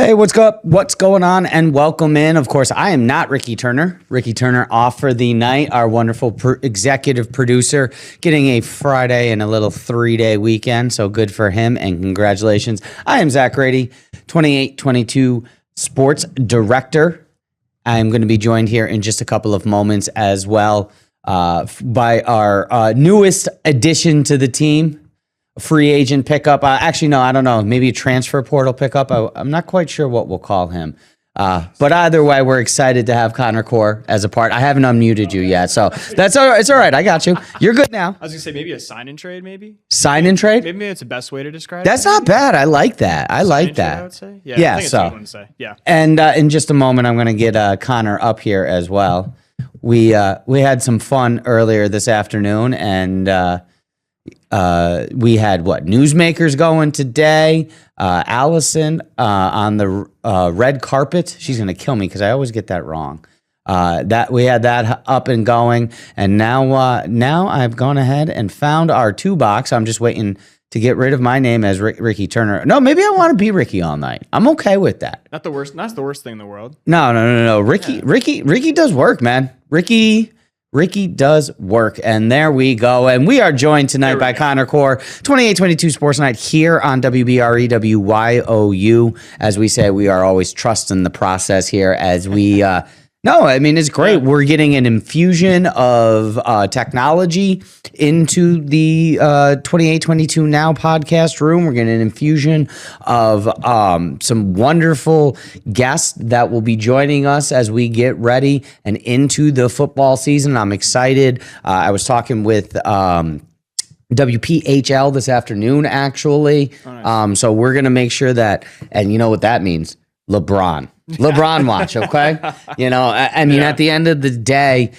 Hey, what's up? What's going on? And welcome in. Of course, I am not Ricky Turner. Ricky Turner off for the night. Our wonderful executive producer getting a Friday and a little 3-day weekend. So good for him and congratulations. I am Zach Grady, 2822 sports director. I am going to be joined here in just a couple of moments as well by our newest addition to the team. Free agent pickup. Actually, no, I don't know. Maybe a transfer portal pickup. I'm not quite sure what we'll call him. But either way, we're excited to have Connor Core as a part. I haven't unmuted you yet, so that's all right. It's all right. I got you. You're good now. I was gonna say maybe a sign-in trade, maybe. Sign-in trade? Maybe it's the best way to describe it. That's not bad. I like that. I like that. I would say. Yeah. I think it's a So, good one to say. Yeah. and in just a moment, I'm going to get Connor up here as well. We had some fun earlier this afternoon, and we had newsmakers going today. Allison on the red carpet. She's gonna kill me because I always get that wrong. That we had that up and going, and now I've gone ahead and found our 2 box. I'm just waiting to get rid of my name as Ricky Turner. No, maybe I want to be Ricky all night. I'm okay with that. Not the worst. Not the worst thing in the world. No. Ricky does work, man. Ricky does work, and there we go. And we are joined tonight by Connor Core, 2822 SportsNight here on WBRE, WYOU. As we say, we are always trusting the process here as we no, I mean, it's great. Yeah. We're getting an infusion of technology into the 2822 Now podcast room. We're getting an infusion of some wonderful guests that will be joining us as we get ready and into the football season. I'm excited. I was talking with WPHL this afternoon, actually. Oh, nice. So we're going to make sure that, and you know what that means? LeBron watch, okay? I mean, at the end of the day,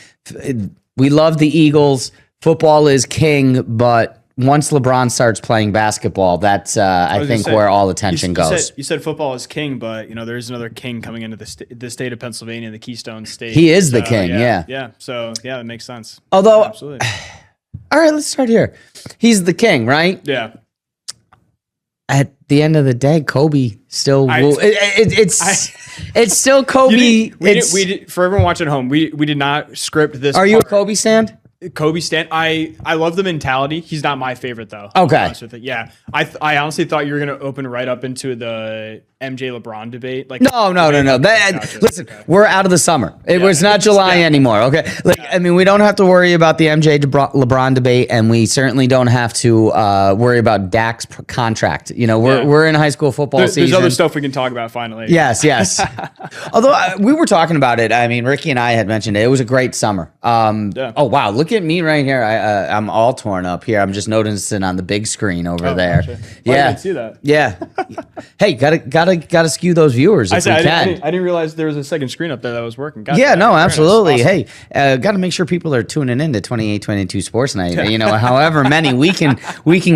we love the Eagles. Football is king, but once LeBron starts playing basketball, that's I think where all attention goes. You said football is king, but there is another king coming into the state of Pennsylvania, the Keystone State. He is the king, yeah. Yeah, so yeah, that makes sense. Although, absolutely. All right, let's start here. He's the king, right? Yeah. At the end of the day, Kobe still it's still Kobe. For everyone watching at home, we did not script this. Are you a Kobe stan? Kobe stan. I love the mentality. He's not my favorite though. Okay. Yeah. I honestly thought you were gonna open right up into the MJ LeBron debate. No. Listen, we're out of the summer. It's not July anymore. Okay. I mean, we don't have to worry about the MJ LeBron debate, and we certainly don't have to worry about Dak's contract. We're in high school football season. There's other stuff we can talk about finally. Yes. Although we were talking about it. I mean, Ricky and I had mentioned it. It was a great summer. Oh wow, look at me right here. I'm all torn up here. I'm just noticing on the big screen over there. Gotcha. Yeah. I didn't see that. Yeah. Hey, gotta skew those viewers if we can. I didn't realize there was a second screen up there that was working. Yeah, no, absolutely. Awesome. Hey, got to make sure people are tuning in to 2822 Sports Night. However many we can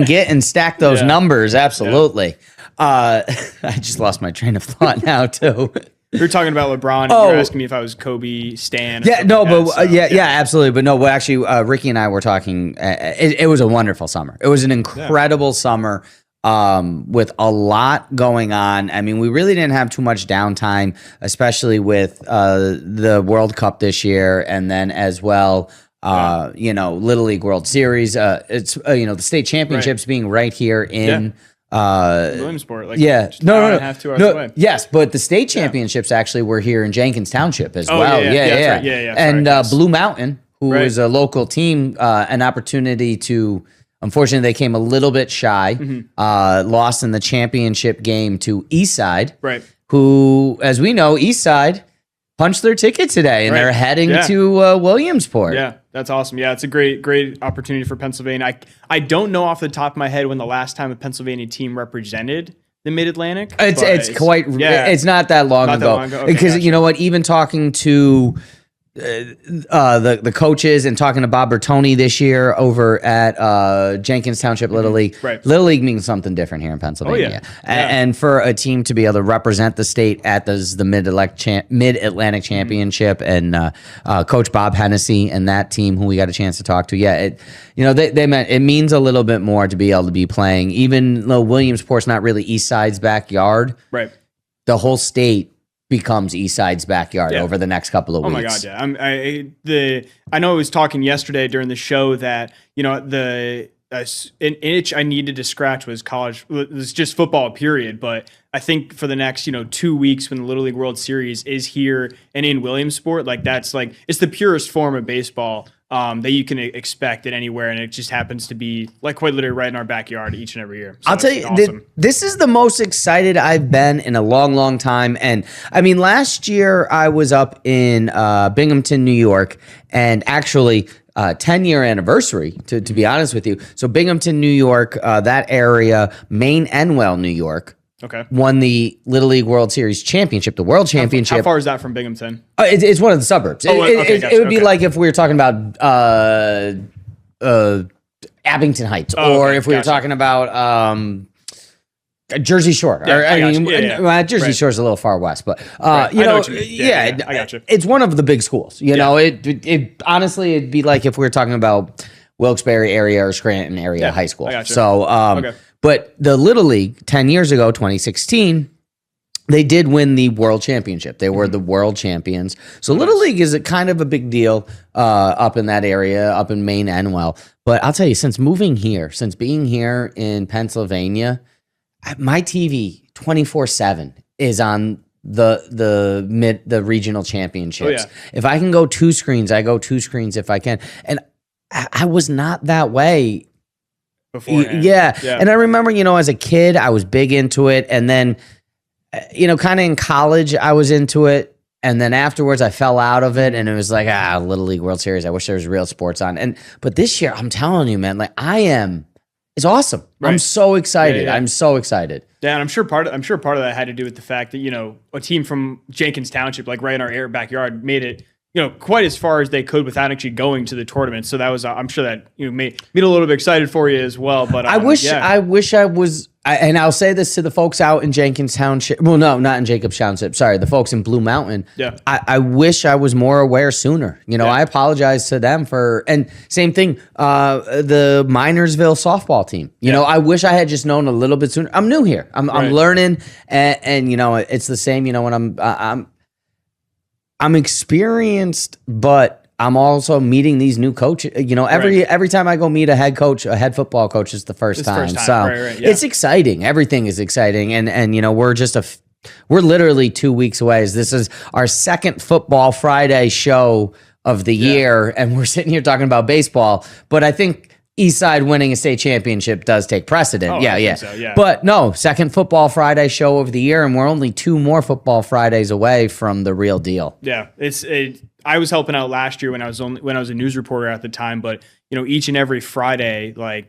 get and stack those numbers. Absolutely. Yeah. I just lost my train of thought now too. We were talking about LeBron, and you were asking me if I was Kobe stan. Yeah, no, but absolutely. But no, actually, Ricky and I were talking. It was a wonderful summer. It was an incredible summer with a lot going on. I mean, we really didn't have too much downtime, especially with the World Cup this year, and then as well, Little League World Series. It's the state championships being right here in. Williamsport, no, 2 hours away. Yes, but the state championships actually were here in Jenkins Township as well. Yeah. And Blue Mountain, who is a local team, an opportunity to. Unfortunately, they came a little bit shy. Mm-hmm. Lost in the championship game to Eastside, who, as we know, Eastside punched their ticket today, and they're heading to Williamsport. Yeah, that's awesome. Yeah, it's a great opportunity for Pennsylvania. I don't know off the top of my head when the last time a Pennsylvania team represented the Mid-Atlantic. It's not that long ago. Okay, because gotcha. You know what? Even talking to the coaches and talking to Bob Bertoni this year over at Jenkins Township Little League. Right. Little League means something different here in Pennsylvania. And for a team to be able to represent the state at the Mid-Atlantic Championship and Coach Bob Hennessy and that team who we got a chance to talk to, they meant it means a little bit more to be able to be playing, even though Williamsport's not really East Side's backyard. Right. the whole state becomes Eastside's backyard over the next couple of weeks. Oh my God, yeah. I know I was talking yesterday during the show that, an itch I needed to scratch was college. It was just football, period. But I think for the next, 2 weeks when the Little League World Series is here and in Williamsport, it's the purest form of baseball that you can expect at anywhere. And it just happens to be quite literally right in our backyard each and every year. So I'll tell you, awesome. This is the most excited I've been in a long, long time. And I mean, last year I was up in Binghamton, New York, and actually 10-year anniversary, to be honest with you. So Binghamton, New York, that area, Maine and New York, won the Little League World Series championship, the World Championship. How far is that from Binghamton? It's one of the suburbs. It would be like if we were talking about Abington Heights, or if we were talking about Jersey Shore. Jersey Shore is a little far west, but I got you. It's one of the big schools. It honestly, it'd be like if we were talking about Wilkes-Barre area or Scranton area high school. So, but the Little League 10 years ago, 2016, they did win the World Championship. They were the world champions. So Little League is a kind of a big deal up in that area, up in Maine and But I'll tell you, since being here in Pennsylvania, my TV 24/7 is on the regional championships. Oh, yeah. If I can go 2 screens, I go 2 screens if I can. And I was not that way beforehand. Yeah. And I remember, as a kid, I was big into it. And then, kind of in college, I was into it. And then afterwards, I fell out of it. And it was like, Little League World Series. I wish there was real sports on. But this year, I'm telling you, man, it's awesome. Right. I'm so excited. Yeah. I'm so excited. Yeah, and I'm sure part of that had to do with the fact that, a team from Jenkins Township, right in our backyard, made it, quite as far as they could without actually going to the tournament. So that was, I'm sure that made me a little bit excited for you as well. But I wish I was, and I'll say this to the folks out in Jenkins Township. Well, no, not in Jacobs Township. Sorry, the folks in Blue Mountain. Yeah, I wish I was more aware sooner. I apologize to them and same thing. The Minersville softball team. I wish I had just known a little bit sooner. I'm new here. I'm learning, and it's the same. When I'm experienced, but I'm also meeting these new coaches. Every time I go meet a head football coach, it's the first time. So it's exciting. Everything is exciting, and we're literally 2 weeks away. This is our second Football Friday show of the year, and we're sitting here talking about baseball. But I think Eastside winning a state championship does take precedent. I think so, yeah. But no, second Football Friday show of the year, and we're only 2 more Football Fridays away from the real deal. Yeah, I was helping out last year when I was a news reporter at the time, but each and every Friday, I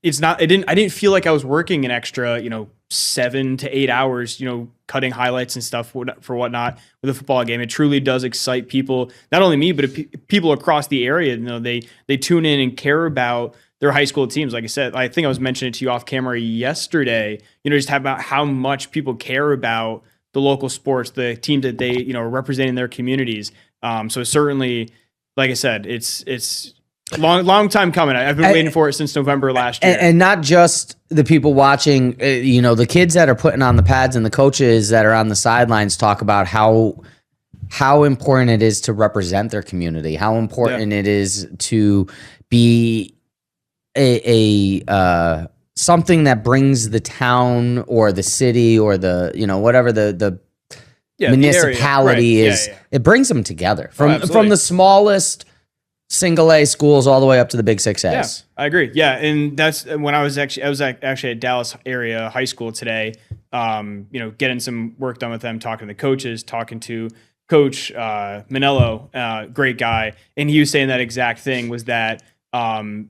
didn't feel like I was working an extra 7 to 8 hours, cutting highlights and stuff for whatnot with a football game. It truly does excite people, not only me, but people across the area. They tune in and care about their high school teams. Like I said, I think I was mentioning it to you off camera yesterday, just about how much people care about the local sports, the teams that they, are representing their communities. So certainly, like I said, it's long time coming. I've been waiting for it since November last year. And not just the people watching, the kids that are putting on the pads and the coaches that are on the sidelines talk about how important it is to represent their community, how important it is to be a something that brings the town or the city or the, whatever the municipality is. It brings them together from the smallest single A schools all the way up to the big 6As. Yeah, I agree. Yeah, and that's when I was actually at Dallas area high school today. Getting some work done with them, talking to the coaches, talking to Coach Manello, great guy, and he was saying that exact thing was that they're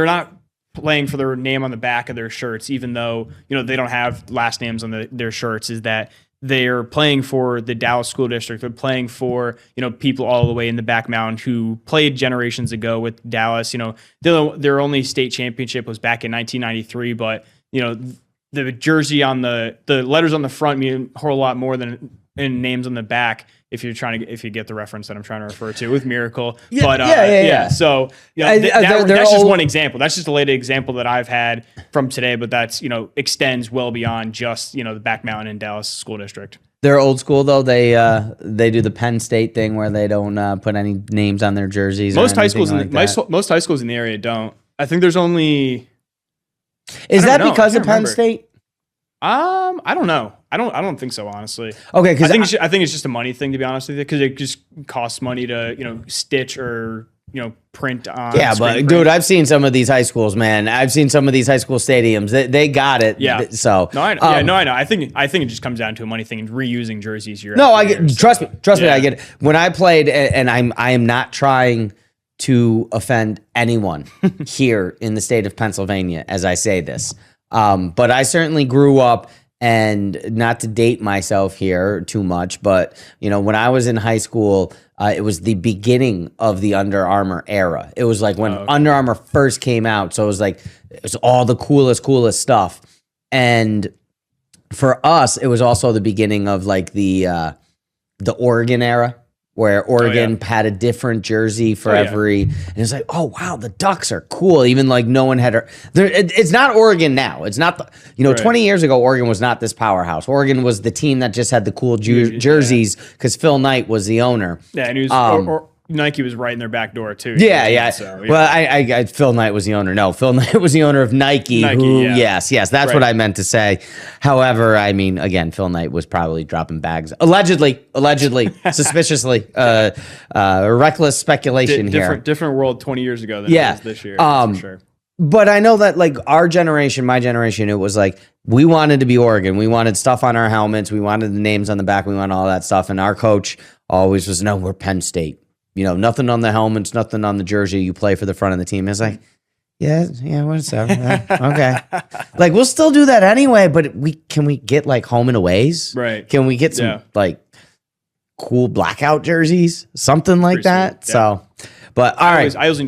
not playing for their name on the back of their shirts, even though they don't have last names on their shirts. Is that they're playing for the Dallas School District. They're playing for, people all the way in the back mountain who played generations ago with Dallas. Their only state championship was back in 1993, but, the jersey on the letters on the front mean a whole lot more than and names on the back. If you get the reference that I'm trying to refer to with Miracle, Yeah, but yeah. So that's just one example. That's just the latest example that I've had from today. But that's extends well beyond just the Back Mountain and Dallas School District. They're old school though. They do the Penn State thing where they don't put any names on their jerseys. Most high schools most high schools in the area don't. I think there's only. Is that because of Penn State? I don't know. I don't think so, honestly. Okay, because I think it's just a money thing, to be honest with you, because it just costs money to stitch or print on. Yeah, but print. dude, I've seen some of these high schools, man. I've seen some of these high school stadiums. They got it. Yeah. So no, I know. I think it just comes down to a money thing and reusing jerseys. Trust me, I get it. When I played, and I am not trying to offend anyone here in the state of Pennsylvania as I say this, but I certainly grew up. And not to date myself here too much, but when I was in high school, it was the beginning of the Under Armour era. It was like when Under Armour first came out, so it was all the coolest stuff. And for us, it was also the beginning of like the Oregon era, where Oregon had a different jersey for every, and it's like, oh wow, the Ducks are cool. Even like no one had it's not Oregon now. It's not 20 years ago, Oregon was not this powerhouse. Oregon was the team that just had the cool jerseys because Phil Knight was the owner. Yeah, and he was Nike was right in their back door too. Yeah. So, Well, I Phil Knight was the owner. No, Phil Knight was the owner of Nike. Yes, that's what I meant to say. However, I mean, again, Phil Knight was probably dropping bags, allegedly, suspiciously, reckless speculation here. Different world 20 years ago than it is this year. For sure. But I know that like our generation, my generation, it was like we wanted to be Oregon. We wanted stuff on our helmets. We wanted the names on the back. We wanted all that stuff. And our coach always was, no, we're Penn State. Nothing on the helmets, nothing on the jersey. You play for the front of the team. It's like, yeah, what's up? Okay. Like, we'll still do that anyway, but can we get like home and aways? Right. Can we get some like cool blackout jerseys? Something like that. Sweet. Yeah. So, but all right. I always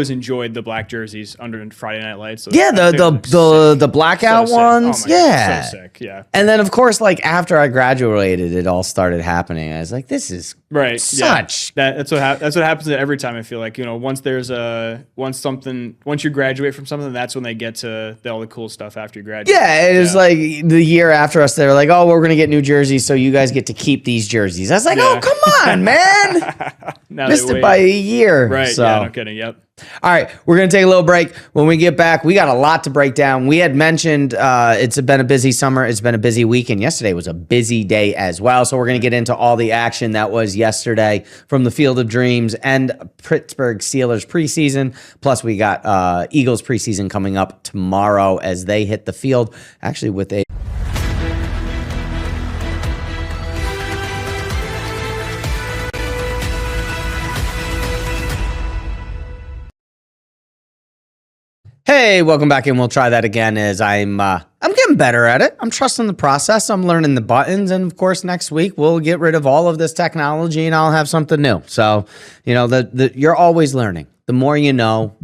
enjoyed the black jerseys under Friday Night Lights. So yeah, the blackout ones. Oh God, so sick. Yeah. And then of course, like after I graduated, it all started happening. I was like, this is such. Yeah. That's what happens every time. I feel like once you graduate from something, that's when they get to all the cool stuff after you graduate. Yeah, it was like the year after us. They were like, oh, we're gonna get new jerseys, so you guys get to keep these jerseys. I was like, oh, come on, man. Missed it by a year. Right. So. Yeah, no kidding. Yep. All right, we're going to take a little break. When we get back, we got a lot to break down. We had mentioned it's been a busy summer. It's been a busy week, and yesterday was a busy day as well. So we're going to get into all the action that was yesterday from the Field of Dreams and Pittsburgh Steelers preseason. Plus, we got Eagles preseason coming up tomorrow as they hit the field, actually with a... Hey, welcome back, and we'll try that again as I'm getting better at it. I'm trusting the process. I'm learning the buttons, and of course, next week we'll get rid of all of this technology, and I'll have something new. So, you're always learning. The more you know,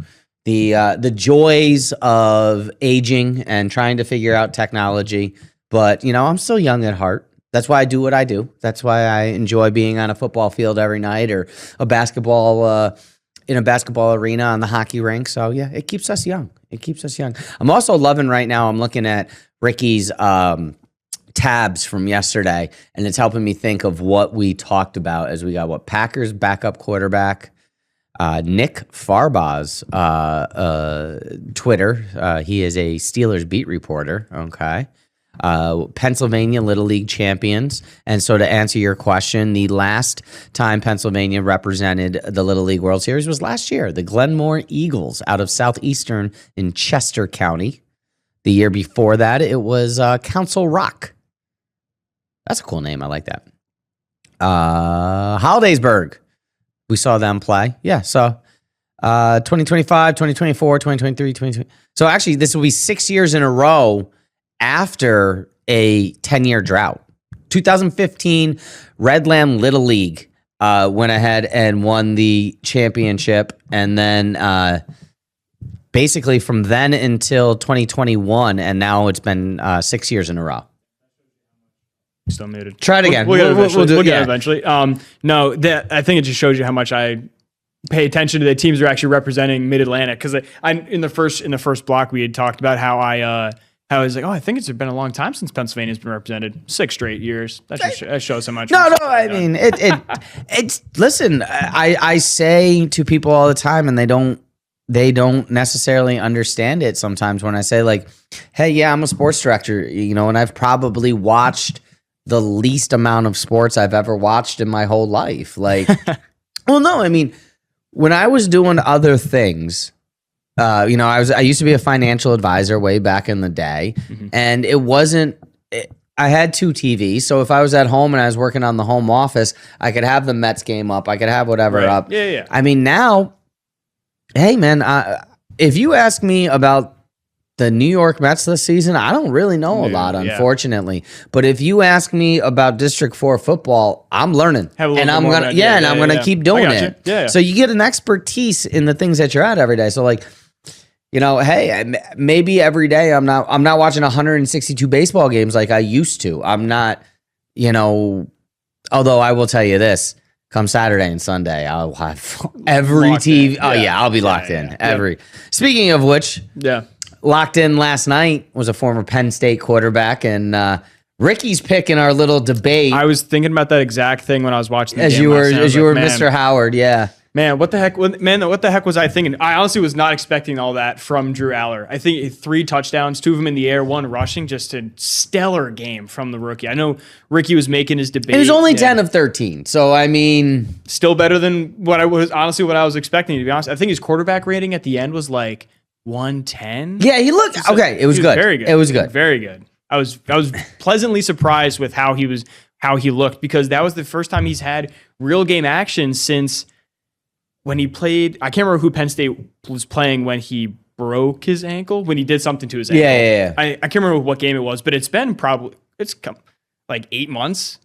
the joys of aging and trying to figure out technology. But I'm still young at heart. That's why I do what I do. That's why I enjoy being on a football field every night or a basketball. In a basketball arena on the hockey rink. So yeah, it keeps us young. I'm also loving right now, I'm looking at Ricky's tabs from yesterday, and it's helping me think of what we talked about as we got Packers backup quarterback, Nick Farbaugh's Twitter. He is a Steelers beat reporter. Okay. Pennsylvania Little League champions. And so to answer your question, the last time Pennsylvania represented the Little League World Series was last year. The Glenmore Eagles out of Southeastern in Chester County. The year before that, it was Council Rock. That's a cool name. I like that. Hollidaysburg. We saw them play. Yeah, so 2025, 2024, 2023, 2020. So actually, this will be 6 years in a row after a 10-year drought. 2015, Red Lamb Little League went ahead and won the championship. And then basically from then until 2021, and now it's been 6 years in a row. Still muted. Try it again. We'll get it eventually. We'll get it eventually. No, I think it just shows you how much I pay attention to the teams that are actually representing Mid-Atlantic. Because I in the first block we had talked about how I was like, I think it's been a long time since Pennsylvania's been represented. 6 straight years. That shows how much. No. I mean, it's. Listen, I say to people all the time, and they don't necessarily understand it sometimes when I say like, hey, yeah, I'm a sports director, and I've probably watched the least amount of sports I've ever watched in my whole life. Like, well, no, I mean, when I was doing other things, I used to be a financial advisor way back in the day, and I had 2 TVs. So if I was at home and I was working on the home office, I could have the Mets game up. I could have whatever up. Yeah. I mean, now, hey, man, if you ask me about the New York Mets this season, I don't really know a lot, unfortunately. But if you ask me about District 4 football, I'm learning. And I'm gonna keep doing it. Yeah. So you get an expertise in the things that you're at every day. So like, hey, maybe every day I'm not watching 162 baseball games like I used to. I'm not, although I will tell you this. Come Saturday and Sunday, I'll have every TV. Oh yeah, I'll be locked in. Speaking of which, locked in last night was a former Penn State quarterback, and Ricky's pick in our little debate. I was thinking about that exact thing when I was watching the as game you were last night. as you were Mr. Howard. Yeah. Man, what the heck was I thinking? I honestly was not expecting all that from Drew Allar. I think 3 touchdowns, 2 of them in the air, 1 rushing, just a stellar game from the rookie. I know Ricky was making his debate. It was only 10 of 13. So, I mean, still better than what I was expecting, to be honest. I think his quarterback rating at the end was like 110. Yeah, he looked okay. It was good. Very good. It was good. Very good. I was pleasantly surprised with how he looked, because that was the first time he's had real game action since when he played. I can't remember who Penn State was playing when he broke his ankle, when he did something to his ankle. Yeah. I can't remember what game it was, but it's like 8 months,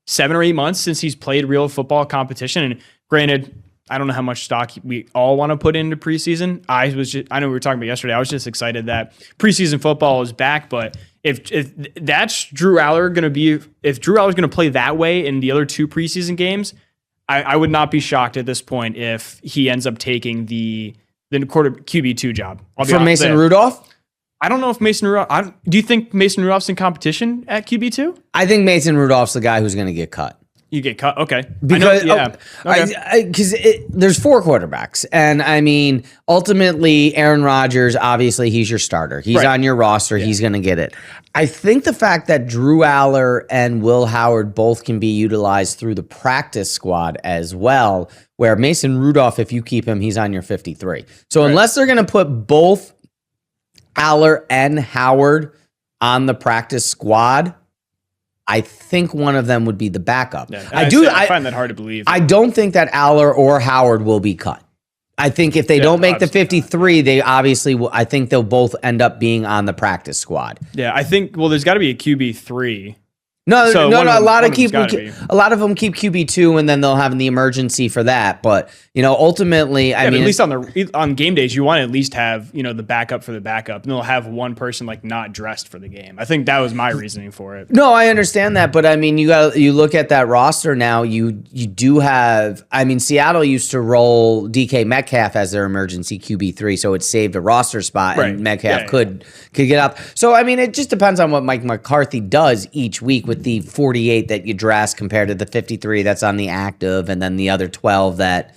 7 or 8 months since he's played real football competition. And granted, I don't know how much stock we all want to put into preseason. I know we were talking about yesterday. I was just excited that preseason football is back. But if that's Drew Allar going to be, if Drew Allar's going to play that way in the other 2 preseason games, I would not be shocked at this point if he ends up taking the QB2 job. From Mason Rudolph? I don't know if Mason Rudolph. Do you think Mason Rudolph's in competition at QB2? I think Mason Rudolph's the guy who's going to get cut. You get cut, okay? Because there's 4 quarterbacks, and I mean, ultimately, Aaron Rodgers, obviously, he's your starter. He's on your roster. Yeah. He's going to get it. I think the fact that Drew Allar and Will Howard both can be utilized through the practice squad as well, where Mason Rudolph, if you keep him, he's on your 53. So unless they're going to put both Allar and Howard on the practice squad, I think one of them would be the backup. Yeah, I find that hard to believe. I don't think that Allar or Howard will be cut. I think if they don't make the 53, they obviously will. I think they'll both end up being on the practice squad. Yeah, I think. Well, there's got to be a QB3. No. A lot of them keep QB2, and then they'll have the emergency for that. But ultimately, I mean, at least on game days, you want to at least have the backup for the backup, and they'll have one person like not dressed for the game. I think that was my reasoning for it. No, I understand that, but I mean, you look at that roster now. You do have. I mean, Seattle used to roll DK Metcalf as their emergency QB3, so it saved a roster spot, and Metcalf could get up. So I mean, it just depends on what Mike McCarthy does each week with the 48 that you dress compared to the 53 that's on the active, and then the other 12 that.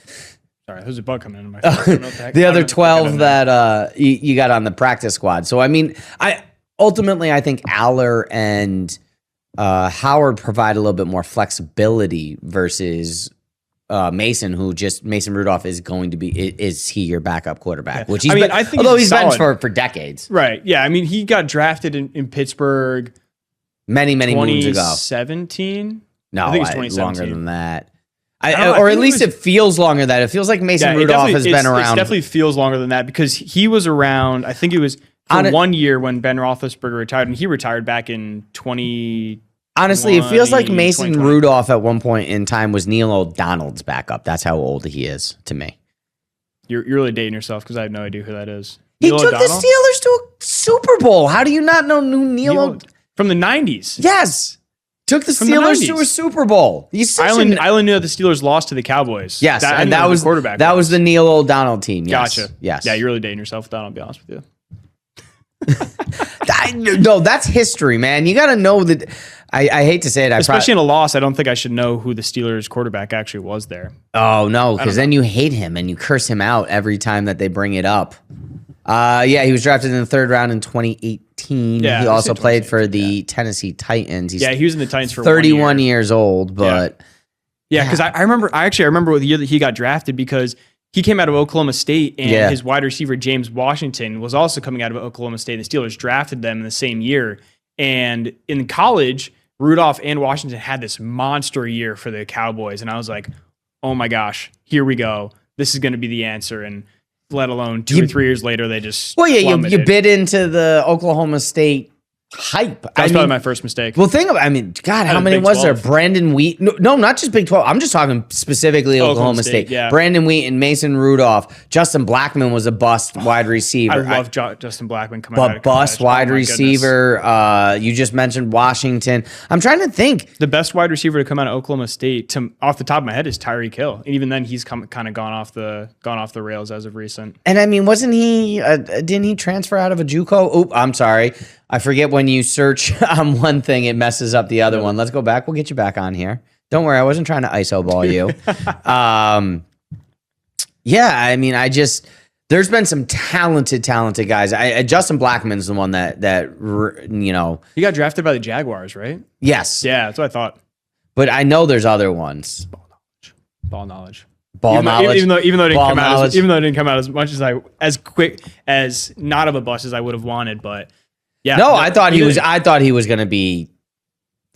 Sorry, there's a bug coming in my phone. The other 12 that you got on the practice squad. So I mean, I think Allar and Howard provide a little bit more flexibility versus Mason Rudolph is going to be. Is he your backup quarterback? Which he's I think he's been for decades. Right. Yeah. I mean, he got drafted in Pittsburgh many moons ago. 2017? No, I think it's 2017. Longer than that. Or at least it feels longer than that. It feels like Mason Rudolph has been around. It definitely feels longer than that because he was around, I think it was for 1 year when Ben Roethlisberger retired, and he retired back in 20. Honestly, it feels like Mason Rudolph at one point in time was Neil O'Donnell's backup. That's how old he is to me. You're really dating yourself because I have no idea who that is. He took the Steelers to a Super Bowl. How do you not know Neil from the 90s? Yes. Took the From the Steelers to 90s. a Super Bowl. I only knew that the Steelers lost to the Cowboys. Yes, I and knew that who was the quarterback. that was the Neil O'Donnell team. Yes. Gotcha. Yes. Yeah, you're really dating yourself with that, I'll be honest with you. No, that's history, man. You got to know that. I hate to say it. Especially in a loss, I don't think I should know who the Steelers quarterback actually was there. Oh, no, because then you hate him and you curse him out every time that they bring it up. Yeah, he was drafted in the 3rd round in 2018. Yeah, he I also said played for the Tennessee Titans. He's he was in the Titans for 31 1 year. years old, but Yeah, because I remember the year that he got drafted because he came out of Oklahoma State and his wide receiver, James Washington, was also coming out of Oklahoma State. The Steelers drafted them in the same year. And in college, Rudolph and Washington had this monster year for the Cowboys. And I was like, oh my gosh, here we go. This is going to be the answer. And let alone 2 or 3 years later, they just you bit into the Oklahoma State hype. That was probably my first mistake. Well, think about, God, how many was there? Brandon Wheat. No, not just Big 12. I'm just talking specifically Oklahoma State. Yeah. Brandon Wheaton, Mason Rudolph, Justin Blackmon was a bust wide receiver. I love Justin Blackmon coming out of But bust college. wide Oh my receiver. You just mentioned Washington. I'm trying to think. The best wide receiver to come out of Oklahoma State, off the top of my head, is Tyreek Hill. And even then, he's kind of gone off the rails as of recent. And wasn't he? Didn't he transfer out of a JUCO? Oh, I'm sorry. I forget when you search on one thing, it messes up the other one. Let's go back. We'll get you back on here. Don't worry. I wasn't trying to ISO ball you. There's been some talented guys. Justin Blackmon's the one that. He got drafted by the Jaguars, right? Yes. Yeah, that's what I thought. But I know there's other ones. Ball knowledge. Even though it didn't come out as much as quick as not of a bust as I would have wanted, but yeah. No, I thought he was going to be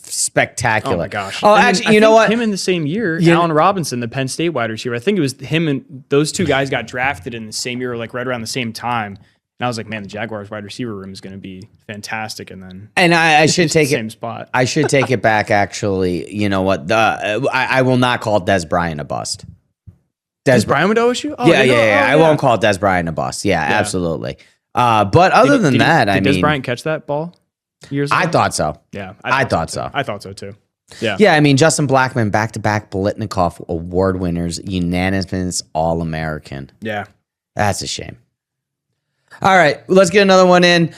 spectacular. Oh my gosh. Oh, actually, you know what? Him in the same year, Allen Robinson, the Penn State wide receiver. I think it was him and those two guys got drafted in the same year, like right around the same time. And I was like, man, the Jaguars wide receiver room is going to be fantastic. And then, I should take same spot. I should take it back. Actually, you know what? I will not call Des Bryant a bust. Des Bryant went to OSU? Oh, yeah. I won't call Des Bryant a bust. Yeah, absolutely. But other than that, did Des Bryant catch that ball years ago? I thought so. Yeah, I thought so. I thought so too. Yeah. Yeah, Justin Blackmon, back-to-back Blitnikoff award winners, unanimous All-American. Yeah. That's a shame. All right, let's get another one in.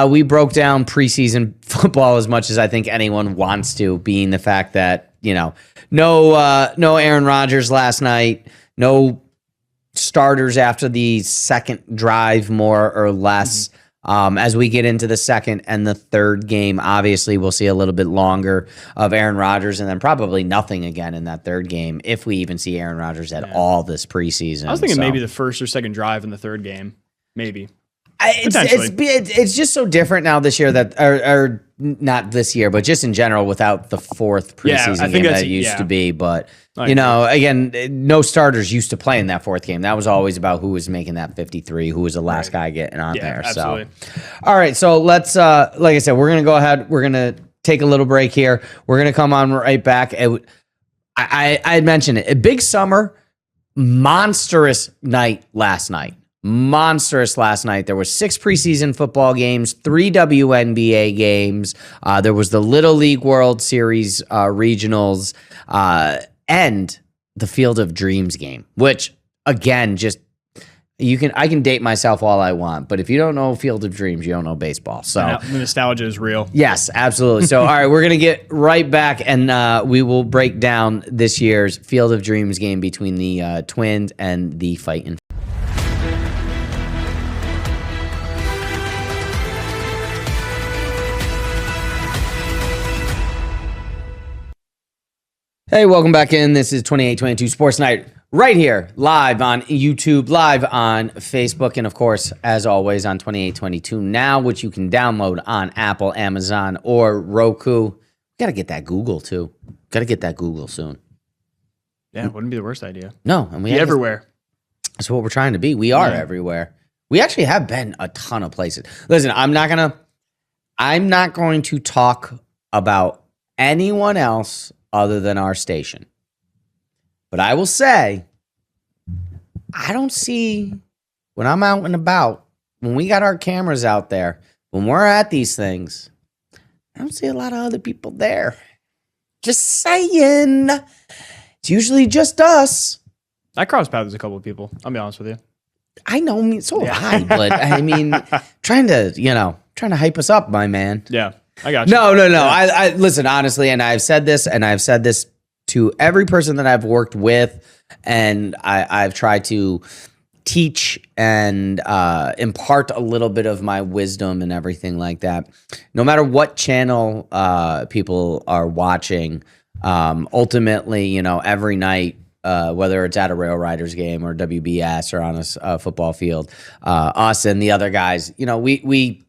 We broke down preseason football as much as I think anyone wants to, being the fact that, no Aaron Rodgers last night, no starters after the second drive, more or less. As we get into the second and the third game, obviously we'll see a little bit longer of Aaron Rodgers and then probably nothing again in that third game, if we even see Aaron Rodgers at all this preseason. I was thinking maybe the first or second drive in the third game, maybe. It's just so different now this year that, or not this year, but just in general without the fourth preseason game that it used to be. But, again, no starters used to play in that fourth game. That was always about who was making that 53, who was the last guy getting on there. Absolutely. So, all right. So let's, like I said, we're going to go ahead. We're going to take a little break here. We're going to come on right back. I had mentioned it. A big summer, monstrous night last night. There were 6 preseason football games, 3 WNBA games. There was the Little League World Series regionals, and the Field of Dreams game, which again, I can date myself all I want, but if you don't know Field of Dreams, you don't know baseball. So the nostalgia is real. Yes, absolutely. So all right, we're gonna get right back, and we will break down this year's Field of Dreams game between the Twins and the Fightin'. Hey, welcome back in. This is 2822 Sports Night right here, live on YouTube, live on Facebook, and of course, as always, on 2822 Now, which you can download on Apple, Amazon, or Roku. Got to get that Google, too. Got to get that Google soon. Yeah, it wouldn't be the worst idea. No. And be everywhere. That's what we're trying to be. We are everywhere. We actually have been a ton of places. Listen, I'm not going to talk about anyone else other than our station. But I will say, I don't see, when I'm out and about, when we got our cameras out there, when we're at these things, I don't see a lot of other people there. Just saying. It's usually just us. I crossed paths with a couple of people. I'll be honest with you. I know, so have I, but I mean, trying to hype us up, my man. Yeah, I got you. No. I listen, honestly, and I've said this to every person that I've worked with, and I've tried to teach and impart a little bit of my wisdom and everything like that. No matter what channel people are watching, ultimately, every night, whether it's at a Rail Riders game or WBS or on a football field, us and the other guys, we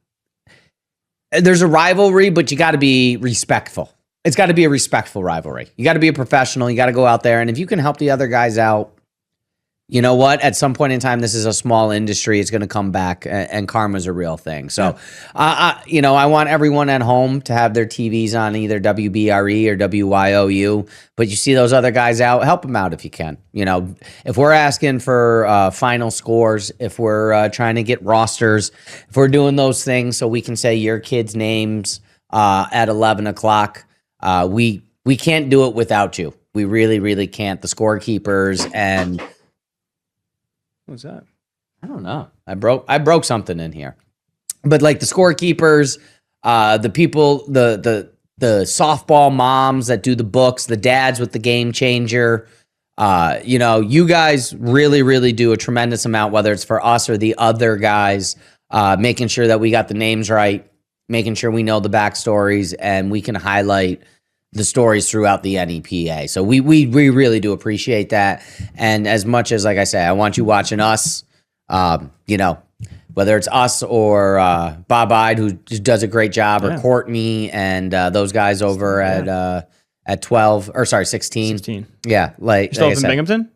there's a rivalry, but you got to be respectful. It's got to be a respectful rivalry. You got to be a professional. You got to go out there, and if you can help the other guys out, you know what? At some point in time, this is a small industry. It's going to come back, and karma's a real thing. So, I want everyone at home to have their TVs on either WBRE or WYOU. But you see those other guys out, help them out if you can. If we're asking for final scores, if we're trying to get rosters, if we're doing those things so we can say your kids' names at 11 o'clock, we can't do it without you. We really, really can't. The scorekeepers and... What's that? I don't know. I broke something in here. But like the scorekeepers, the people, the softball moms that do the books, the dads with the game changer, you guys really, really do a tremendous amount, whether it's for us or the other guys, making sure that we got the names right, making sure we know the backstories, and we can highlight the stories throughout the NEPA. So we really do appreciate that. And as much as, like I say, I want you watching us, whether it's us or Bob Ide, who just does a great job, or Courtney and those guys over at 12, or sorry, 16. 16. Yeah. You're still up in Binghamton?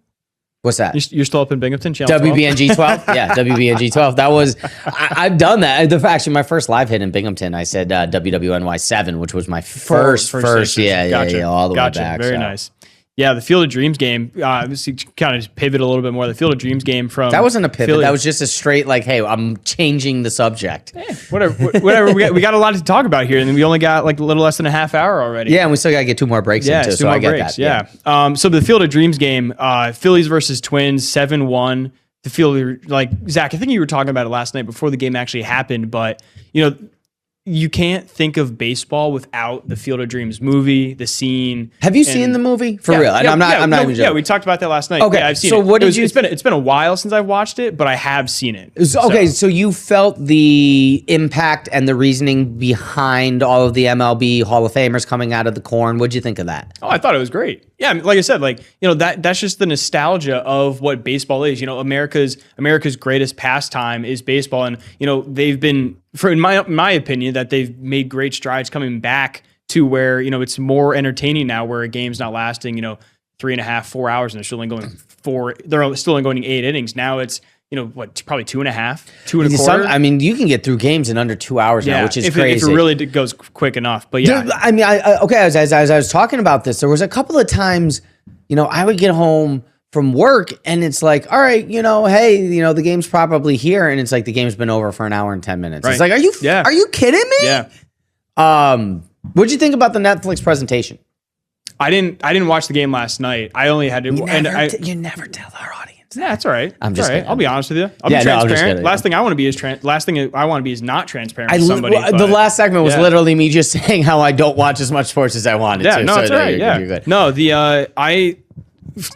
What's that? You're still up in Binghamton? Channel 12? WBNG 12? Yeah, WBNG 12. That was, I've done that. Actually, my first live hit in Binghamton, I said WWNY 7, which was my first, Gotcha. all the way back. Very nice. Yeah, the Field of Dreams game, kind of pivot a little bit more. The Field of Dreams game from... That wasn't a pivot. Philly. That was just a straight, like, hey, I'm changing the subject. Whatever. We got a lot to talk about here, and we only got like a little less than a half hour already. Yeah, and we still got to get 2 more breaks in, too, so I get that. Yeah. So the Field of Dreams game, Phillies versus Twins, 7-1. The field, like, Zach, I think you were talking about it last night before the game actually happened, but, you can't think of baseball without the Field of Dreams movie, the scene. Have you seen the movie? For real? And I'm not even joking. Yeah, we talked about that last night. Okay, yeah, I've seen so it. What did you... It's been a while since I've watched it, but I have seen it. So you felt the impact and the reasoning behind all of the MLB Hall of Famers coming out of the corn. What'd you think of that? Oh, I thought it was great. Yeah, like I said, that's just the nostalgia of what baseball is. America's greatest pastime is baseball, and they've been, in my opinion, that they've made great strides coming back to where it's more entertaining now, where a game's not lasting 3.5, 4 hours, and they're still only going They're still only going 8 innings. Now it's probably 2.5, 2.25. I mean, you can get through games in under 2 hours now, which is crazy. If it really goes quick enough. But yeah. I mean, as I was talking about this, there was a couple of times, I would get home from work and it's like, all right, hey, the game's probably here. And it's like, the game's been over for an hour and 10 minutes. Right. It's like, are you kidding me? Yeah. What'd you think about the Netflix presentation? I didn't watch the game last night. I only had to. You never tell our audience. Yeah, that's all right. I'm just all right. I'll be honest with you. I'll be transparent. Last thing I want to be is not transparent with somebody. The last segment was literally me just saying how I don't watch as much sports as I wanted to. Yeah, no, that's so right. You're good. No, I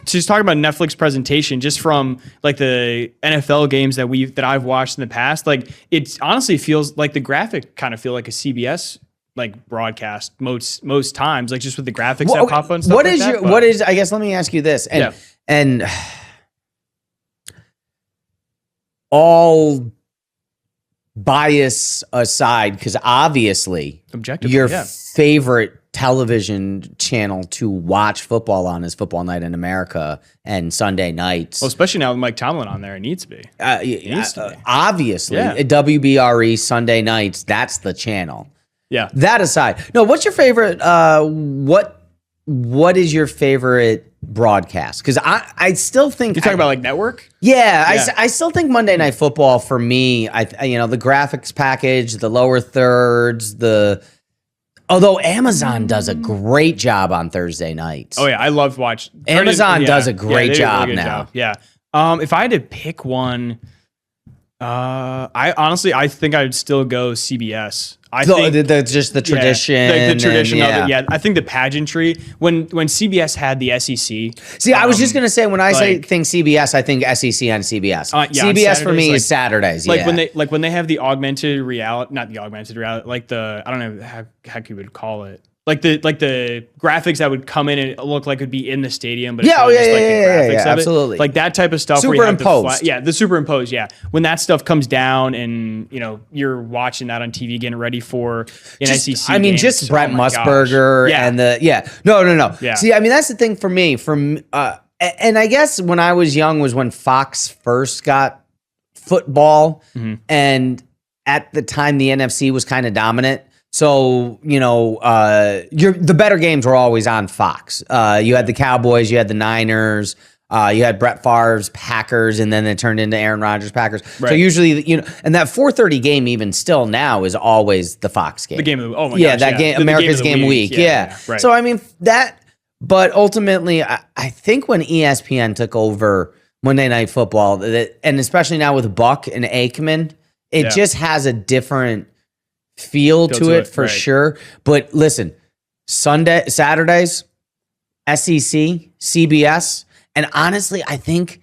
just talking about Netflix presentation, just from like the NFL games that I've watched in the past. Like, it honestly feels like the graphic kind of feel like a CBS like broadcast most times, like just with the graphics that pop up and stuff. What is I guess let me ask you this, and all bias aside, because obviously your favorite television channel to watch football on is Football Night in America and Sunday nights. Well, especially now with Mike Tomlin on there, it needs to be. Obviously, WBRE Sunday nights, that's the channel. Yeah. That aside, no. What's your favorite? What is your favorite broadcast? Because I still think you're talking about like network. Yeah, I still think Monday Night Football for me. The graphics package, the lower thirds, Although Amazon does a great job on Thursday nights. Oh yeah, I love watch. Amazon does a great they do job really good now. Yeah. If I had to pick one, I think I'd still go CBS. I think just the tradition. Yeah, the tradition and, of it. Yeah, I think the pageantry when CBS had the SEC. See, I was just gonna say when I think CBS, I think SEC on CBS. CBS for me is Saturdays. Like when they have the augmented reality, not the augmented reality, like the I don't know how you would call it. Like the graphics that would come in and it look like it would be in the stadium, but it's the graphics of absolutely. it. Like that type of stuff. Superimposed. The superimposed. Yeah, when that stuff comes down and you're watching that on TV, getting ready for an SEC. I mean, game. just Brent Musburger and no. Yeah. See, I mean that's the thing for me. And I guess when I was young was when Fox first got football, and at the time the NFC was kind of dominant. So, the better games were always on Fox. You had the Cowboys, you had the Niners, you had Brett Favre's Packers, and then it turned into Aaron Rodgers Packers. Right. So usually, and that 4:30 game even still now is always the Fox game. The game of game, America's Game Week. Yeah. Right. So, I mean, but ultimately, I think when ESPN took over Monday Night Football, and especially now with Buck and Aikman, it just has a different feel to it for sure. But listen, Saturdays, SEC, CBS, and honestly, I think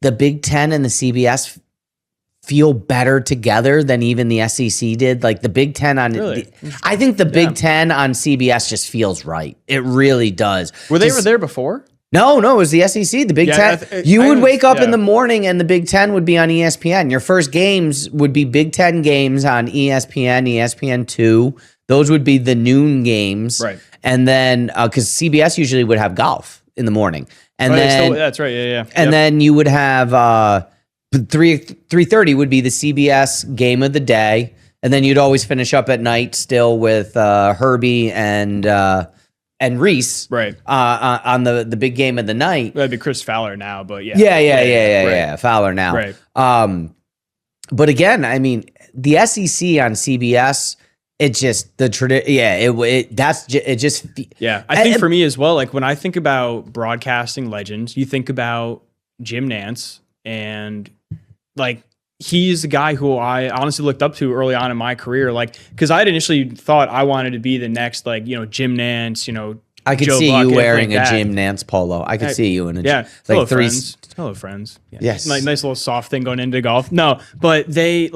the Big Ten and the CBS feel better together than even the SEC did. Like the Big Ten I think the Big Ten on CBS just feels right. It really does. Were they there before? No, it was the SEC, the Big Ten. You would wake up in the morning and the Big Ten would be on ESPN. Your first games would be Big Ten games on ESPN, ESPN2. Those would be the noon games. Right. And then, because CBS usually would have golf in the morning. And then that's right, yeah. And then you would have 3:30 would be the CBS game of the day. And then you'd always finish up at night still with Herbie and Reese, right, on the big game of the night. That'd be Chris Fowler now, but Fowler now. Right. But again, I mean, the SEC on CBS, it just I think for me as well. Like when I think about broadcasting legends, you think about Jim Nantz, and like he's the guy who I honestly looked up to early on in my career. Like, because I had initially thought I wanted to be the next, like, Jim Nantz, I could Joe see Buck, you wearing like a Jim Nantz polo. I could see you in a hello friends. Yeah. Yes, nice little soft thing going into golf. No, but they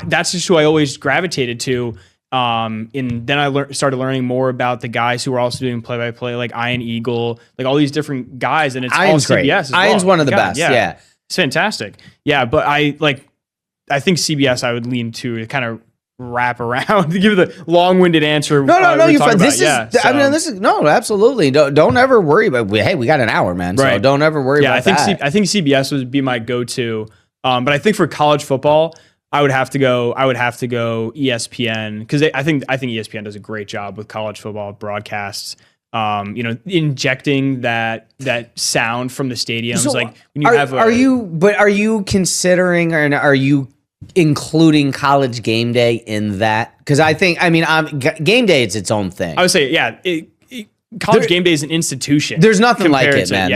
that's just who I always gravitated to. And then I started learning more about the guys who were also doing play-by-play, like Ian Eagle, like all these different guys, and it's Ian's all great. CBS as well. Ian's one of the best. Yeah, it's fantastic. Yeah, but I think CBS I would lean to kind of wrap around to give the long-winded answer. No, you're fine. This is absolutely. Don't ever worry about. Hey, we got an hour, man. So don't ever worry about that. I think CBS would be my go-to. But I think for college football, I would have to go ESPN, because I think ESPN does a great job with college football broadcasts. Injecting that sound from the stadiums. So like when you are you considering, or are you including College Game Day in that? Because Game Day, it's its own thing. I would say, College Game Day is an institution. There's nothing like it, man.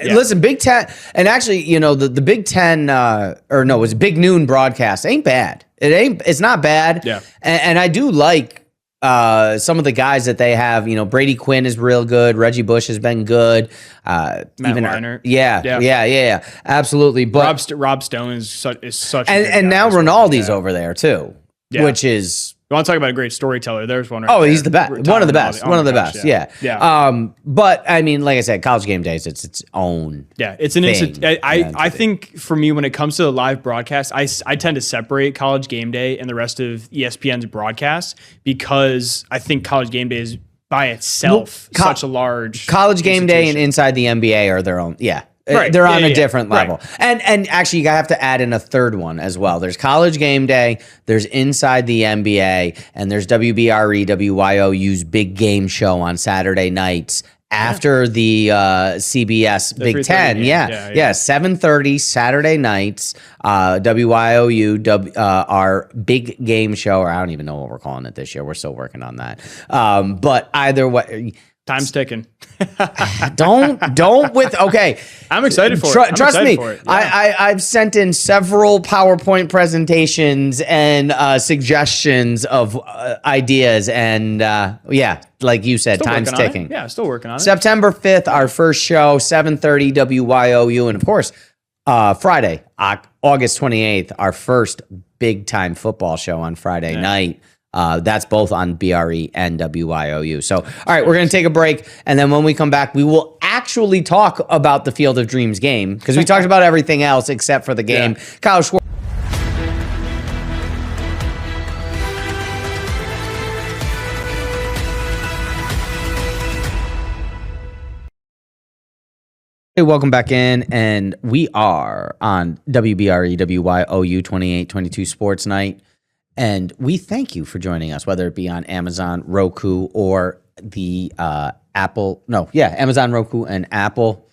Listen, Big Ten, and actually, the Big Ten, it's Big Noon broadcast ain't bad. It's not bad. Yeah. And I do like some of the guys that they have. Brady Quinn is real good. Reggie Bush has been good. Matt Leinart. Yeah, absolutely. But Rob Stone is such. And now Rinaldi's over there too, which is. You want to talk about a great storyteller? There's one. He's the best. One of the best. Yeah. But I mean, like I said, College Game Days, it's its own. Yeah, it's an institution. I think for me, when it comes to the live broadcast, I tend to separate College Game Day and the rest of ESPN's broadcasts, because I think College Game Day is by itself such a large. College Game Day and Inside the NBA are their own. Yeah. Right. They're on a different level. Right. And actually, you have to add in a third one as well. There's College Game Day, there's Inside the NBA, and there's WBRE, WYOU's big game show on Saturday nights after the CBS The Big 3:30 Ten. game. Yeah. 7:30 Saturday nights. WYOU, our big game show, or I don't even know what we're calling it this year. We're still working on that. But either way, Time's ticking. okay. I'm excited for it. Trust me. For it. Yeah. I've sent in several PowerPoint presentations and suggestions of ideas, and like you said, Still time's working on it. ticking. Yeah, still working on it. September 5th, our first show, 7:30 WYOU, and of course, Friday, August 28th, our first big time football show on Friday night. That's both on BRE and WYOU. So, all right, we're going to take a break. And then when we come back, we will actually talk about the Field of Dreams game because we talked about everything else except for the game. Yeah. Kyle Schwartz. Hey, welcome back in, and we are on WBRE, WYOU 2822 Sports Night. And we thank you for joining us, whether it be on Amazon, Roku, or the Amazon, Roku, and Apple.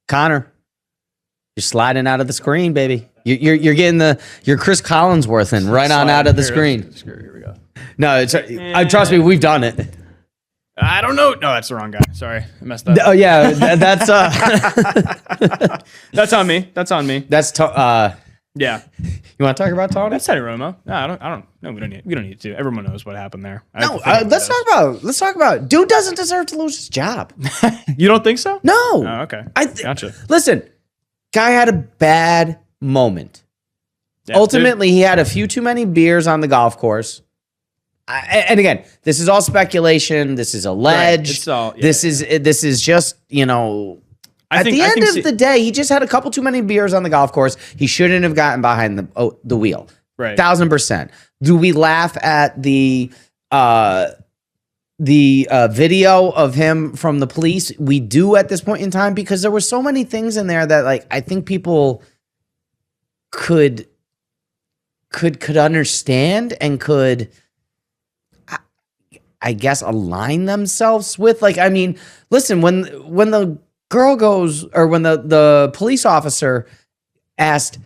Connor, you're sliding out of the screen, baby. You're getting your Chris Collinsworth and right on out of the screen. Here we go. No, trust me, we've done it. I don't know. No, that's the wrong guy. Sorry, I messed up. Oh yeah, that's That's on me. That's on me. Yeah. You want to talk about Tony? That's Teddy Romo. No, I don't. No, we don't need to. Everyone knows what happened there. Let's talk about. Dude doesn't deserve to lose his job. You don't think so? No. Oh, okay. Gotcha. Listen, guy had a bad moment. Yeah, ultimately, he had a few too many beers on the golf course. And again, this is all speculation. This is alleged. Right. This is just, at the end of the day, he just had a couple too many beers on the golf course. He shouldn't have gotten behind the wheel. Right. 1000%. Do we laugh at the video of him from the police? We do at this point in time because there were so many things in there that I think people could understand and could, I guess, align themselves with. Listen, when the girl goes, or when the police officer asked,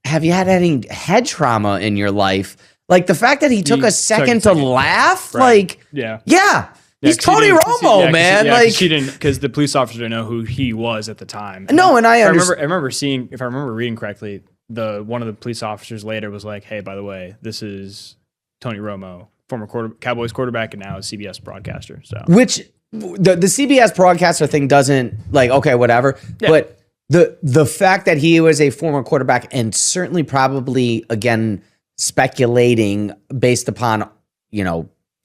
have you had any head trauma in your life? The fact that he took a second to laugh, right. He's Tony Romo, man. She didn't, because the police officer didn't know who he was at the time. No, and I remember seeing, if I remember reading correctly, one of the police officers later was like, hey, by the way, this is Tony Romo, former Cowboys quarterback and now a CBS broadcaster. So which the CBS broadcaster thing doesn't okay, whatever. Yeah. But the fact that he was a former quarterback and certainly probably, again, speculating based upon,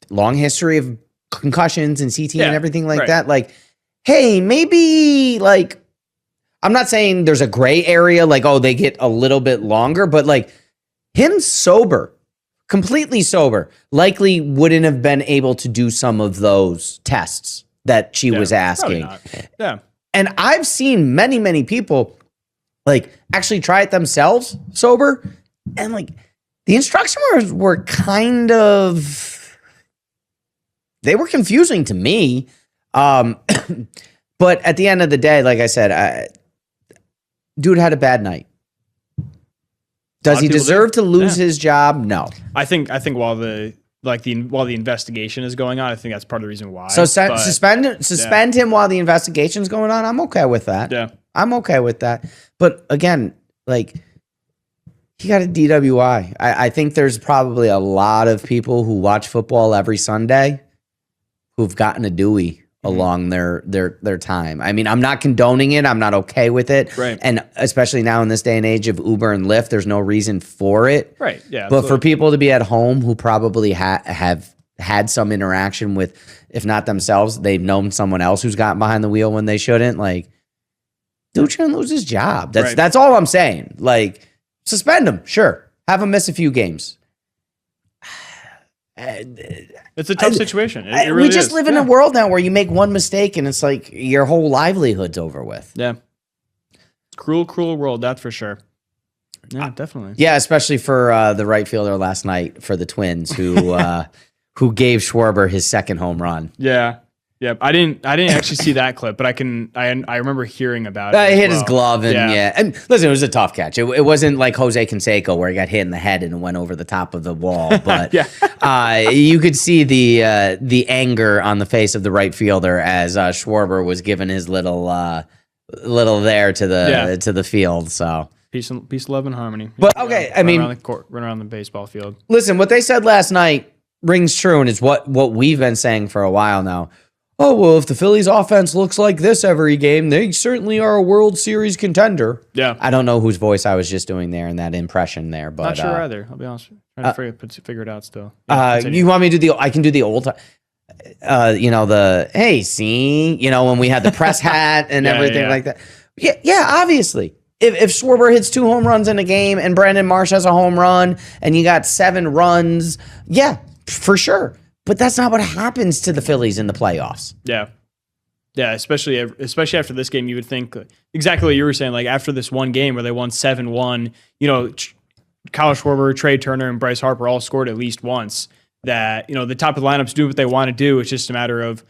long history of concussions and CT and everything like that. Hey, maybe I'm not saying there's a gray area, they get a little bit longer, but him sober, completely sober, likely wouldn't have been able to do some of those tests that she was asking. Yeah. And I've seen many, many people actually try it themselves sober. And the instructions were kind of, they were confusing to me. But at the end of the day, like I said, dude had a bad night. Does he deserve to lose his job? No. I think while the investigation is going on, I think that's part of the reason why. So suspend him while the investigation is going on. I'm okay with that. Yeah. I'm okay with that. But again, he got a DWI. I think there's probably a lot of people who watch football every Sunday who've gotten a Dewey along their time. I mean, I'm not condoning it. I'm not okay with it. Right. And especially now in this day and age of Uber and Lyft, there's no reason for it. Right. Yeah. But for people to be at home who probably have had some interaction with, if not themselves, they've known someone else who's gotten behind the wheel when they shouldn't, dude shouldn't lose his job. That's all I'm saying. Suspend him. Sure. Have him miss a few games. It's a tough situation. It really we just live in a world now where you make one mistake and it's your whole livelihood's over with. Yeah. Cruel, cruel world, that's for sure. Yeah, definitely. Yeah, especially for the right fielder last night for the Twins who gave Schwarber his second home run. Yeah. Yep. I didn't actually see that clip, but I remember hearing about it. He hit his glove and and listen, it was a tough catch. It wasn't like Jose Canseco where he got hit in the head and it went over the top of the wall, but you could see the anger on the face of the right fielder as Schwarber was giving his little there to the field. So peace, love, and harmony. But okay, I mean, around the court, run around the baseball field. Listen, what they said last night rings true, and it's what we've been saying for a while now. Oh, well, if the Phillies offense looks like this every game, they certainly are a World Series contender. Yeah. I don't know whose voice I was just doing there in that impression there, but not sure either. I'll be honest. Trying to figure it out still. You want me to do I can do the old hey, see, when we had the press hat and everything like that. Yeah, obviously. If Schwarber hits 2 home runs in a game and Brandon Marsh has a home run and you got 7 runs, yeah, for sure. But that's not what happens to the Phillies in the playoffs. Yeah. Yeah, especially after this game, you would think exactly what you were saying. Like after this one game where they won 7-1, Kyle Schwarber, Trey Turner, and Bryce Harper all scored at least once. That the top of the lineups do what they want to do. It's just a matter of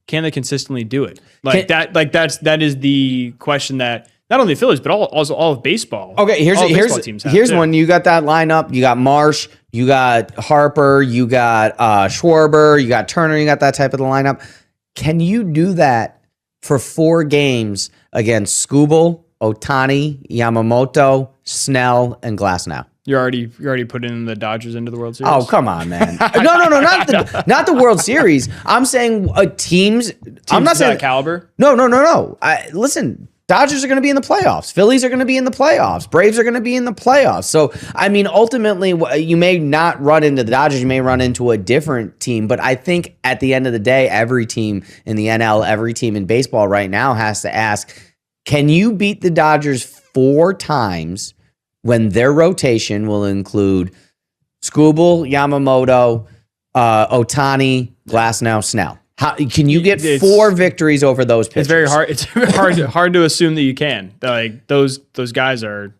can they consistently do it? That is the question that not only the Phillies but all of baseball. Okay, here's one. You got that lineup. You got Marsh. You got Harper. You got Schwarber. You got Turner. You got that type of the lineup. Can you do that for 4 games against Skubal, Ohtani, Yamamoto, Snell, and Glasnow? You're already putting the Dodgers into the World Series? Oh, come on, man. No, not the World Series. I'm saying teams I'm not saying that caliber? No. Listen, Dodgers are going to be in the playoffs. Phillies are going to be in the playoffs. Braves are going to be in the playoffs. So, I mean, ultimately, you may not run into the Dodgers. You may run into a different team. But I think at the end of the day, every team in the NL, every team in baseball right now has to ask, can you beat the Dodgers 4 times when their rotation will include Skubal, Yamamoto, Ohtani, Glasnow, Snell? How can you get 4 victories over those pitchers? It's very hard. It's hard to assume that you can. Like those guys are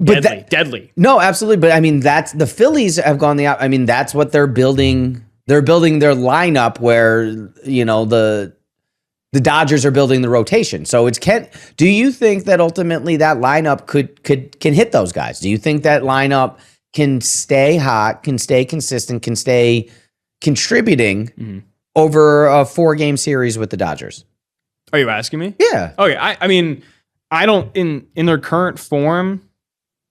deadly. No, absolutely. But I mean, that's the Phillies have gone I mean, that's what they're building. They're building their lineup where the Dodgers are building the rotation. So do you think that ultimately that lineup can hit those guys? Do you think that lineup can stay hot, can stay consistent, can stay contributing over a 4-game series with the Dodgers? Are you asking me? Yeah. Okay. I mean, I don't in their current form,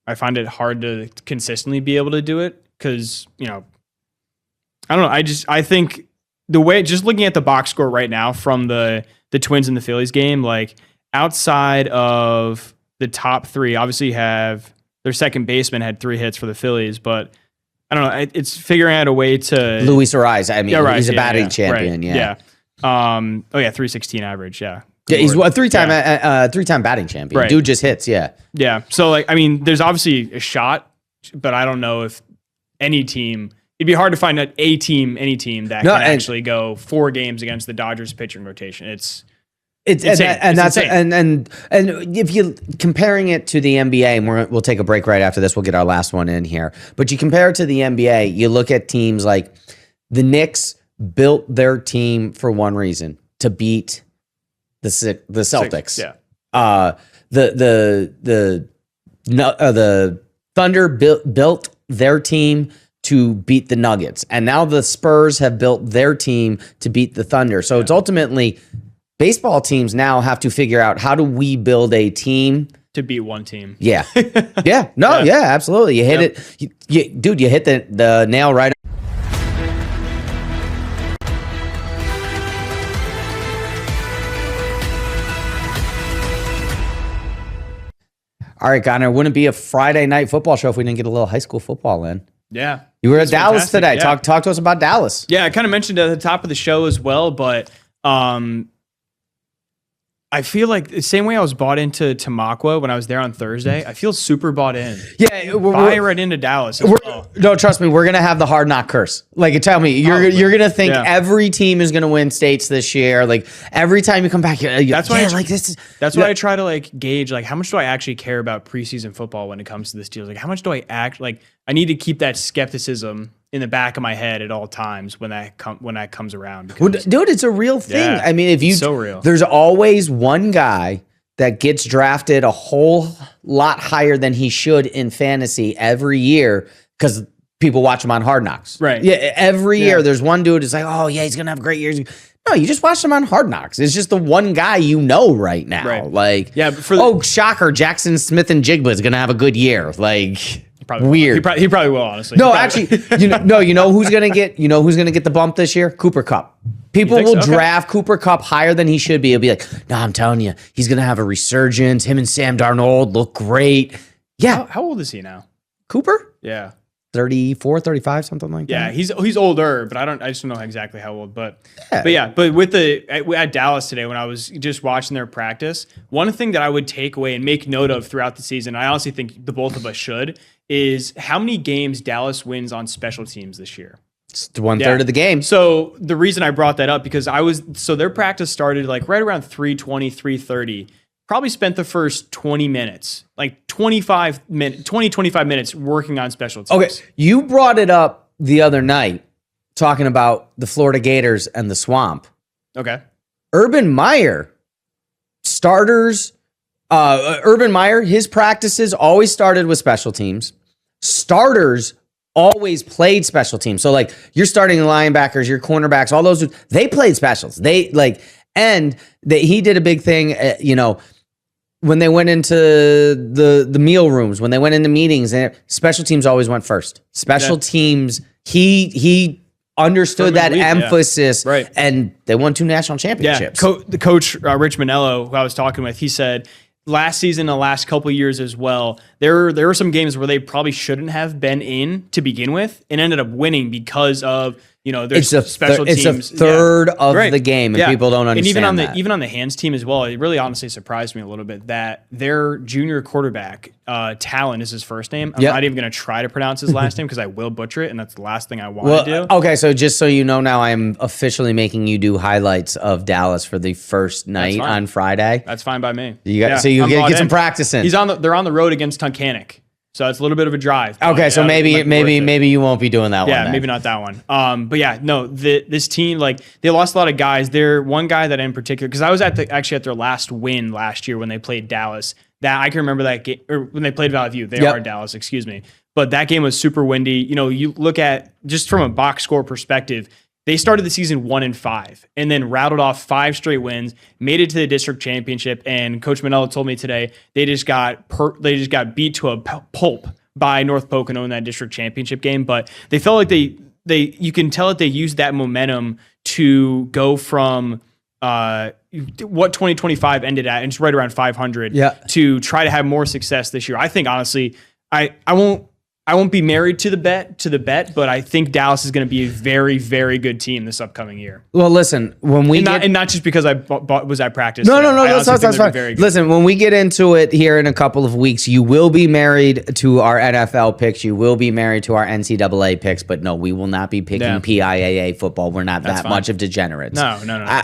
I find it hard to consistently be able to do it because, I don't know. I think the way, just looking at the box score right now from the Twins and the Phillies game, like outside of the top 3, obviously have their second baseman had 3 hits for the Phillies, but I don't know. It's figuring out a way to Luis Ariz. I mean, he's a batting champion. Right, yeah. 316 average. Yeah. Yeah, he's a 3-time batting champion. Right. Dude just hits. Yeah. Yeah. So there's obviously a shot, but I don't know if any team. It'd be hard to find any team that can actually go 4 games against the Dodgers pitching rotation. It's insane. And if you comparing it to the NBA, and we'll take a break right after this. We'll get our last one in here. But you compare it to the NBA, you look at teams like the Knicks built their team for one reason: to beat the Celtics. The Thunder built their team to beat the Nuggets, and now the Spurs have built their team to beat the Thunder. So it's ultimately baseball teams now have to figure out, how do we build a team to beat one team? Yeah. Yeah. No, yeah, absolutely. You hit it. Dude, you hit the nail right. All right, Connor, wouldn't it be a Friday night football show if we didn't get a little high school football in? Yeah. You were at Dallas today. Yeah. Talk to us about Dallas. Yeah, I kind of mentioned it at the top of the show as well, but I feel like the same way I was bought into Tamaqua when I was there on Thursday, I feel super bought in. Yeah, buy right into Dallas as well. No, trust me, we're gonna have the hard knock curse. Like, tell me, you're gonna think every team is gonna win states this year. Like every time you come back, that's why I try to gauge how much do I actually care about preseason football when it comes to this deal. Like how much do I I need to keep that skepticism in the back of my head at all times when that comes around. Well, dude, it's a real thing. Yeah, I mean, so real. There's always one guy that gets drafted a whole lot higher than he should in fantasy every year because people watch him on Hard Knocks. Right. Yeah, every year there's one dude who's like, oh yeah, he's gonna have great years. No, you just watched him on Hard Knocks. It's just the one guy you know right now. Right. Like, yeah, but shocker, Jackson Smith and Jigba is gonna have a good year. Like, probably weird. He probably will, honestly. No, actually, you know who's gonna get the bump this year? Cooper Kupp. People will draft Cooper Kupp higher than he should be. It'll be like, no, I'm telling you, he's gonna have a resurgence. Him and Sam Darnold look great. Yeah. How old is he now? Cooper? Yeah. 34, 35, something like that. Yeah, he's older, but I just don't know exactly how old. But with at Dallas today, when I was just watching their practice, one thing that I would take away and make note of throughout the season, I honestly think the both of us should, is how many games Dallas wins on special teams this year. It's 1/3 of the game. So the reason I brought that up, because their practice started like right around 3:20, 3:30. Probably spent the first 20 minutes, like 25 minutes working on special teams. Okay, you brought it up the other night talking about the Florida Gators and the Swamp. Okay. Urban Meyer, his practices always started with special teams. Starters always played special teams. So like your starting linebackers, your cornerbacks, all those, they played specials. He did a big thing, when they went into the meal rooms, when they went into meetings, and special teams always went first. Special teams, he understood that emphasis, right? And they won 2 national championships. Yeah, the coach Rich Manello, who I was talking with, he said last season, the last couple of years as well, there were some games where they probably shouldn't have been in to begin with, and ended up winning because of there's special teams. It's a third of the game, and people don't understand and even on the hands team as well, it really honestly surprised me a little bit that their junior quarterback, Talon is his first name. I'm not even going to try to pronounce his last name because I will butcher it, and that's the last thing I want to do. Okay, so just so you know now, I am officially making you do highlights of Dallas for the first night on Friday. That's fine by me. So you get some practice in. They're on the road against Tunkhannock. So it's a little bit of a drive. Okay, so maybe you won't be doing that one. Yeah, maybe not that one. But yeah, no, this team, like, they lost a lot of guys. There, one guy that in particular, because I was actually at their last win last year when they played Dallas. That I can remember that game, or when they played Valley View. They are Dallas, excuse me. But that game was super windy. You look at just from a box score perspective. They started the season 1-5 and then rattled off 5 straight wins, made it to the district championship. And Coach Manello told me today they just got beat to a pulp by North Pocono in that district championship game. But they felt like you can tell that they used that momentum to go from what 2025 ended at, and it's right around 500, to try to have more success this year. I think honestly, I won't be married to the bet, but I think Dallas is going to be a very, very good team this upcoming year. Well, listen, when we and not just because I was at practice. No, that's fine. Listen, when we get into it here in a couple of weeks, you will be married to our NFL picks. You will be married to our NCAA picks. But no, we will not be picking PIAA football. We're not that much of degenerates. No,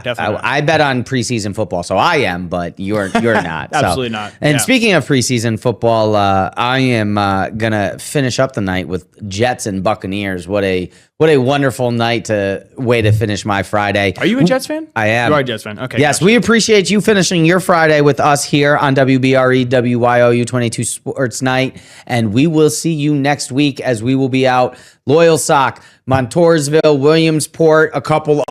definitely not. I bet on preseason football, so I am, but you're not. Absolutely not. And speaking of preseason football, I am gonna finish up the night with Jets and Buccaneers. What a wonderful way to finish my Friday. Are you a Jets fan? I am. You are a Jets fan. Okay. Yes, gotcha. we appreciate you finishing your Friday with us here on WBRE WYOU 22 Sports Night, and we will see you next week as we will be out Loyal Sock, Montoursville, Williamsport, a couple